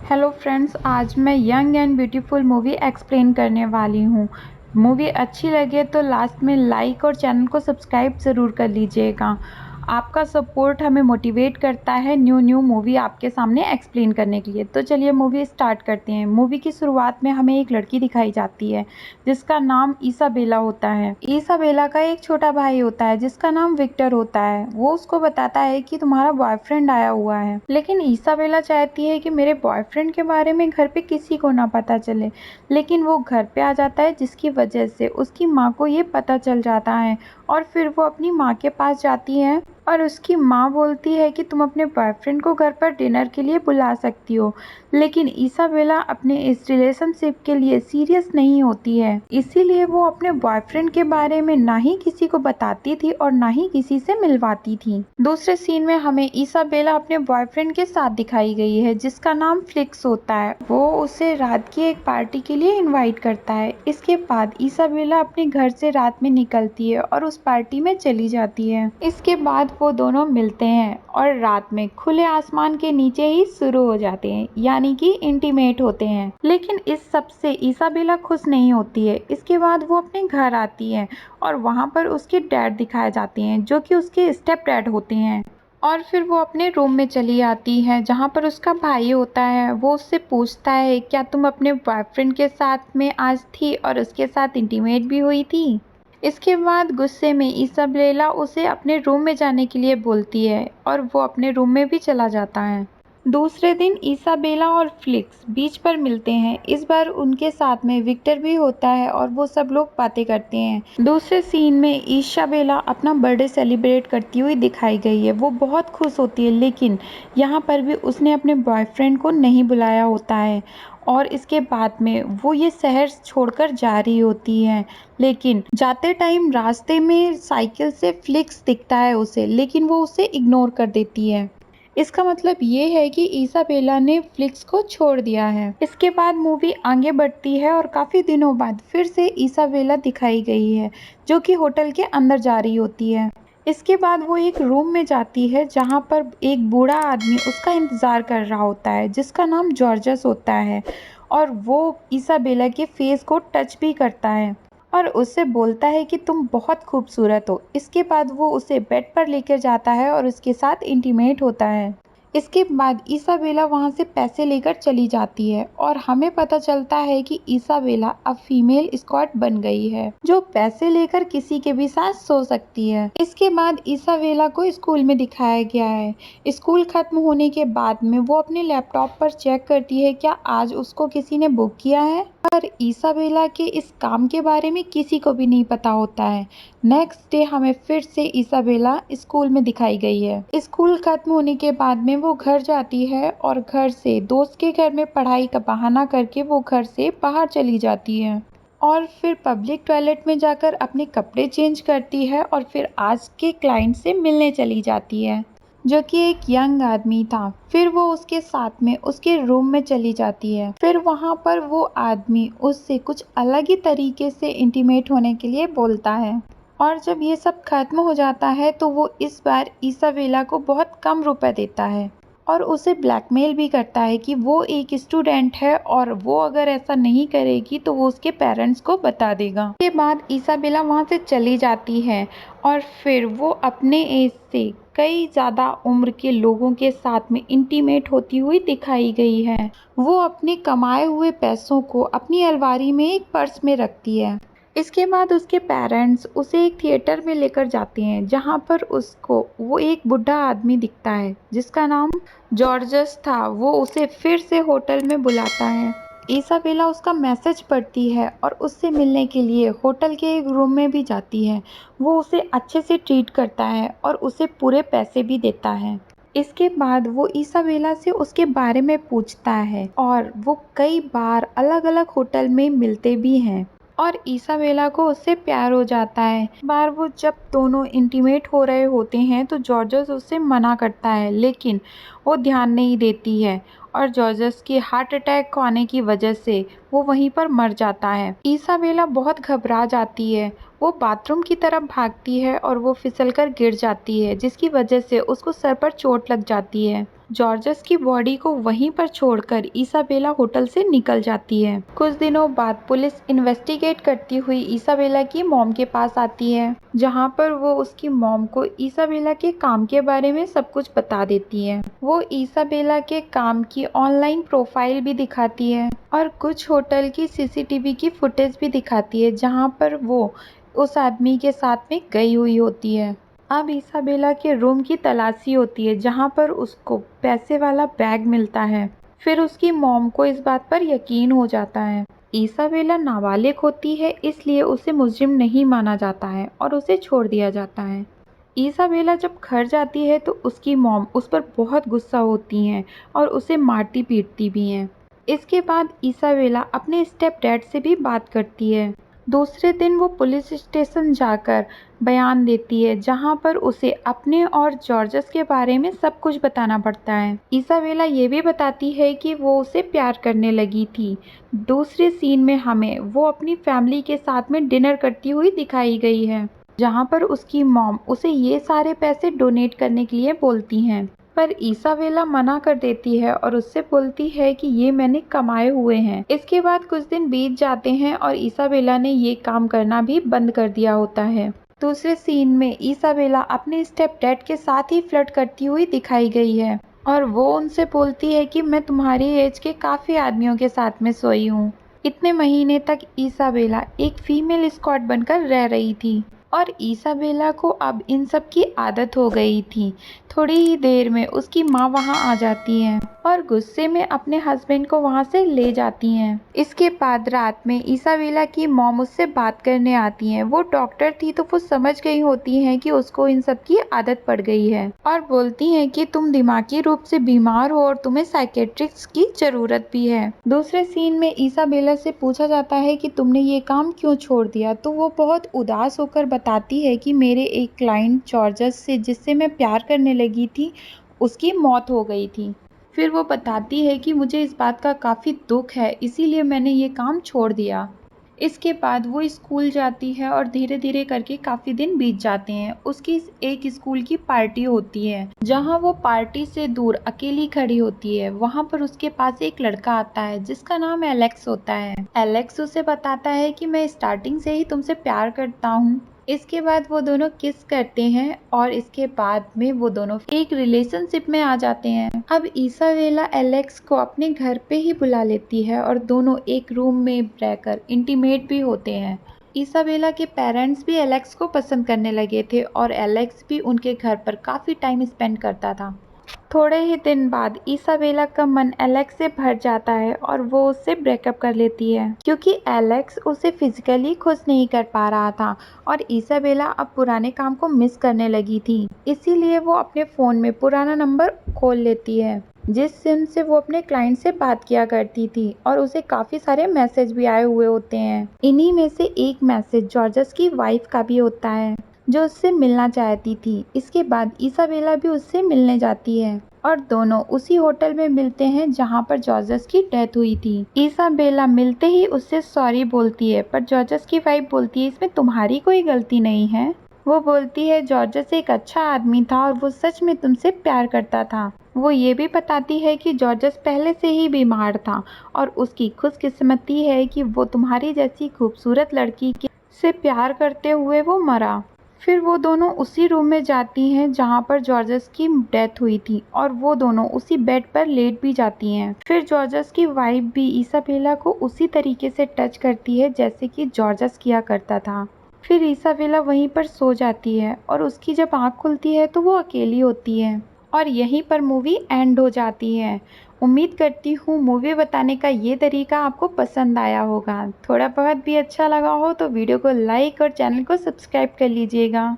Hello friends, आज मैं young and beautiful movie explain करने वाली हूँ। मूवी अच्छी लगे तो लास्ट में लाइक और चैनल को सब्सक्राइब ज़रूर कर लीजिएगा। आपका सपोर्ट हमें मोटिवेट करता है न्यू न्यू मूवी आपके सामने एक्सप्लेन करने के लिए। तो चलिए मूवी स्टार्ट करते हैं। मूवी की शुरुआत में हमें एक लड़की दिखाई जाती है जिसका नाम इसाबेला होता है। इसाबेला का एक छोटा भाई होता है जिसका नाम विक्टर होता है। वो उसको बताता है कि तुम्हारा बॉयफ्रेंड आया हुआ है, लेकिन इसाबेला चाहती है कि मेरे बॉयफ्रेंड के बारे में घर पे किसी को ना पता चले। लेकिन वो घर पे आ जाता है जिसकी वजह से उसकी माँ को ये पता चल जाता है और फिर वो अपनी माँ के पास जाती है और उसकी माँ बोलती है कि तुम अपने बॉयफ्रेंड को घर पर डिनर के लिए बुला सकती हो। लेकिन इसाबेला अपने इस रिलेशनशिप के लिए सीरियस नहीं होती है, इसीलिए वो अपने बॉयफ्रेंड के बारे में ना ही किसी को बताती थी और ना ही किसी से मिलवाती थी। दूसरे सीन में हमें इसाबेला अपने बॉयफ्रेंड के साथ दिखाई गई है जिसका नाम फ्लिक्स होता है। वो उसे रात की एक पार्टी के लिए इनवाइट करता है। इसके बाद इसाबेला अपने घर से रात में निकलती है और उस पार्टी में चली जाती है। इसके बाद वो दोनों मिलते हैं और रात में खुले आसमान के नीचे ही शुरू हो जाते हैं, यानी कि इंटीमेट होते हैं। लेकिन इस सब से इसाबेला खुश नहीं होती है। इसके बाद वो अपने घर आती है और वहाँ पर उसके डैड दिखाए जाते हैं जो कि उसके स्टेप डैड होते हैं। और फिर वो अपने रूम में चली आती है जहाँ पर उसका भाई होता है। वो उससे पूछता है, क्या तुम अपने बॉयफ्रेंड के साथ में आज थी और उसके साथ इंटीमेट भी हुई थी? इसके बाद गुस्से में इसाबेला उसे अपने रूम में जाने के लिए बोलती है और वो अपने रूम में भी चला जाता है। दूसरे दिन इसाबेला और फ्लिक्स बीच पर मिलते हैं। इस बार उनके साथ में विक्टर भी होता है और वो सब लोग बातें करते हैं। दूसरे सीन में इसाबेला अपना बर्थडे सेलिब्रेट करती हुई दिखाई गई है। वो बहुत खुश होती है, लेकिन यहाँ पर भी उसने अपने बॉयफ्रेंड को नहीं बुलाया होता है और इसके बाद में वो ये शहर छोड़कर जा रही होती है। लेकिन जाते टाइम रास्ते में साइकिल से फ्लिक्स दिखता है उसे, लेकिन वो उसे इग्नोर कर देती है। इसका मतलब ये है कि इसाबेला ने फ्लिक्स को छोड़ दिया है। इसके बाद मूवी आगे बढ़ती है और काफ़ी दिनों बाद फिर से इसाबेला दिखाई गई है जो कि होटल के अंदर जा रही होती है। इसके बाद वो एक रूम में जाती है जहाँ पर एक बूढ़ा आदमी उसका इंतज़ार कर रहा होता है जिसका नाम जॉर्जस होता है और वो इसाबेला के फेस को टच भी करता है और उससे बोलता है कि तुम बहुत खूबसूरत हो। इसके बाद वो उसे बेड पर लेकर जाता है और उसके साथ इंटीमेट होता है। इसके बाद इसाबेला वहाँ से पैसे लेकर चली जाती है और हमें पता चलता है कि इसाबेला अब फीमेल स्क्वाड बन गई है जो पैसे लेकर किसी के भी साथ सो सकती है। इसके बाद इसाबेला को स्कूल में दिखाया गया है। स्कूल खत्म होने के बाद में वो अपने लैपटॉप पर चेक करती है क्या आज उसको किसी ने बुक किया है, पर इसाबेला के इस काम के बारे में किसी को भी नहीं पता होता है। नेक्स्ट डे हमें फिर से इसाबेला स्कूल में दिखाई गई है। स्कूल खत्म होने के बाद में वो घर जाती है और घर से दोस्त के घर में पढ़ाई का बहाना करके वो घर से बाहर चली जाती है और फिर पब्लिक टॉयलेट में जाकर अपने कपड़े चेंज करती है और फिर आज के क्लाइंट से मिलने चली जाती है जो कि एक यंग आदमी था। फिर वो उसके साथ में उसके रूम में चली जाती है। फिर वहाँ पर वो आदमी उससे कुछ अलग ही तरीके से इंटीमेट होने के लिए बोलता है और जब ये सब खत्म हो जाता है तो वो इस बार इसाबेला को बहुत कम रुपए देता है और उसे ब्लैकमेल भी करता है कि वो एक स्टूडेंट है और वो अगर ऐसा नहीं करेगी तो वो उसके पेरेंट्स को बता देगा। उसके बाद इसाबेला वहाँ से चली जाती है और फिर वो अपने एज से कई ज़्यादा उम्र के लोगों के साथ में इंटीमेट होती हुई दिखाई गई है। वो अपने कमाए हुए पैसों को अपनी अलमारी में एक पर्स में रखती है। इसके बाद उसके पेरेंट्स उसे एक थिएटर में लेकर जाते हैं जहाँ पर उसको वो एक बूढ़ा आदमी दिखता है जिसका नाम जॉर्जस था। वो उसे फिर से होटल में बुलाता है। इसाबेला उसका मैसेज पढ़ती है और उससे मिलने के लिए होटल के एक रूम में भी जाती है। वो उसे अच्छे से ट्रीट करता है और उसे पूरे पैसे भी देता है। इसके बाद वो इसाबेला से उसके बारे में पूछता है और वो कई बार अलग अलग होटल में मिलते भी हैं और इसाबेला को उससे प्यार हो जाता है। एक बार वो जब दोनों इंटीमेट हो रहे होते हैं तो जॉर्जस उससे मना करता है, लेकिन वो ध्यान नहीं देती है और जॉर्जस की हार्ट अटैक आने की वजह से वो वहीं पर मर जाता है। इसाबेला बहुत घबरा जाती है। वो बाथरूम की तरफ भागती है और वो फिसलकर गिर जाती है जिसकी वजह से उसको सर पर चोट लग जाती है जॉर्जस की बॉडी को वहीं पर छोड़कर इसाबेला होटल से निकल जाती है। कुछ दिनों बाद पुलिस इन्वेस्टिगेट करती हुई इसाबेला की मॉम के पास आती है, जहां पर वो उसकी मॉम को इसाबेला के काम के बारे में सब कुछ बता देती है। वो इसाबेला के काम की ऑनलाइन प्रोफाइल भी दिखाती है और कुछ होटल की सीसीटीवी की फुटेज भी दिखाती है, जहां पर वो उस आदमी के साथ में गई हुई होती है। अब इसाबेला के रूम की तलाशी होती है, जहां पर उसको पैसे वाला बैग मिलता है। फिर उसकी मॉम को इस बात पर यकीन हो जाता है। इसाबेला नाबालिग होती है, इसलिए उसे मुजरिम नहीं माना जाता है और उसे छोड़ दिया जाता है। इसाबेला जब घर जाती है तो उसकी मॉम उस पर बहुत गुस्सा होती हैं और उसे मारती पीटती भी हैं। इसके बाद इसाबेला अपने स्टेप डैड से भी बात करती है। दूसरे दिन वो पुलिस स्टेशन जाकर बयान देती है, जहां पर उसे अपने और जॉर्जस के बारे में सब कुछ बताना पड़ता है। इसाबेला ये भी बताती है कि वो उसे प्यार करने लगी थी। दूसरे सीन में हमें वो अपनी फैमिली के साथ में डिनर करती हुई दिखाई गई है, जहां पर उसकी मॉम उसे ये सारे पैसे डोनेट करने के लिए बोलती हैं, पर इसाबेला मना कर देती है और उससे बोलती है कि ये मैंने कमाए हुए हैं। इसके बाद कुछ दिन बीत जाते हैं और इसाबेला ने ये काम करना भी बंद कर दिया होता है। दूसरे सीन में इसाबेला अपने स्टेप डैड के साथ ही फ्लर्ट करती हुई दिखाई गई है और वो उनसे बोलती है कि मैं तुम्हारी एज के काफ़ी आदमियों के साथ में सोई हूँ। इतने महीने तक इसाबेला एक फीमेल स्कॉट बनकर रह रही थी और इसाबेला को अब इन सब की आदत हो गई थी। थोड़ी ही देर में उसकी माँ वहाँ आ जाती है और गुस्से में अपने हस्बैंड को वहाँ से ले जाती हैं। इसके बाद रात में इसाबेला की मॉम उससे बात करने आती हैं। वो डॉक्टर थी तो वो समझ गई होती हैं कि उसको इन सब की आदत पड़ गई है और बोलती हैं कि तुम दिमागी रूप से बीमार हो और तुम्हें साइकेट्रिस्ट की जरूरत भी है। दूसरे सीन में इसाबेला से पूछा जाता है कि तुमने ये काम क्यों छोड़ दिया, तो वो बहुत उदास होकर बताती है कि मेरे एक क्लाइंट जॉर्जस से, जिससे मैं प्यार करने लगी थी, उसकी मौत हो गई थी। फिर वो बताती है कि मुझे इस बात का काफ़ी दुख है, इसीलिए मैंने ये काम छोड़ दिया। इसके बाद वो स्कूल जाती है और धीरे धीरे करके काफ़ी दिन बीत जाते हैं। उसकी एक स्कूल की पार्टी होती है, जहाँ वो पार्टी से दूर अकेली खड़ी होती है। वहाँ पर उसके पास एक लड़का आता है जिसका नाम एलेक्स होता है। एलेक्स उसे बताता है कि मैं स्टार्टिंग से ही तुमसे प्यार करता हूँ। इसके बाद वो दोनों किस करते हैं और इसके बाद में वो दोनों एक रिलेशनशिप में आ जाते हैं। अब इसाबेला एलेक्स को अपने घर पे ही बुला लेती है और दोनों एक रूम में रहकर इंटीमेट भी होते हैं। इसाबेला के पेरेंट्स भी एलेक्स को पसंद करने लगे थे और एलेक्स भी उनके घर पर काफ़ी टाइम स्पेंड करता था। थोड़े ही दिन बाद इसाबेला का मन एलेक्स से भर जाता है और वो उससे ब्रेकअप कर लेती है, क्योंकि एलेक्स उसे फिजिकली खुश नहीं कर पा रहा था और इसाबेला अब पुराने काम को मिस करने लगी थी। इसीलिए वो अपने फ़ोन में पुराना नंबर खोल लेती है, जिस सिम से वो अपने क्लाइंट से बात किया करती थी, और उसे काफ़ी सारे मैसेज भी आए हुए होते हैं। इन्हीं में से एक मैसेज जॉर्जस की वाइफ का भी होता है, जो उससे मिलना चाहती थी। इसके बाद इसाबेला भी उससे मिलने जाती है और दोनों उसी होटल में मिलते हैं जहां पर जॉर्जस की डेथ हुई थी। इसाबेला मिलते ही उससे सॉरी बोलती है, पर जॉर्जस की वाइफ बोलती है इसमें तुम्हारी कोई गलती नहीं है। वो बोलती है जॉर्जस एक अच्छा आदमी था और वो सच में तुमसे प्यार करता था। वो ये भी बताती है कि जॉर्जस पहले से ही बीमार था और उसकी खुशकिस्मती है कि वो तुम्हारी जैसी खूबसूरत लड़की से प्यार करते हुए वो मरा। फिर वो दोनों उसी रूम में जाती हैं जहाँ पर जॉर्जस की डेथ हुई थी और वो दोनों उसी बेड पर लेट भी जाती हैं। फिर जॉर्जस की वाइफ भी इसाबेला को उसी तरीके से टच करती है जैसे कि जॉर्जस किया करता था। फिर इसाबेला वहीं पर सो जाती है और उसकी जब आँख खुलती है तो वो अकेली होती है और यहीं पर मूवी एंड हो जाती है। उम्मीद करती हूँ मूवी बताने का ये तरीका आपको पसंद आया होगा। थोड़ा बहुत भी अच्छा लगा हो तो वीडियो को लाइक और चैनल को सब्सक्राइब कर लीजिएगा।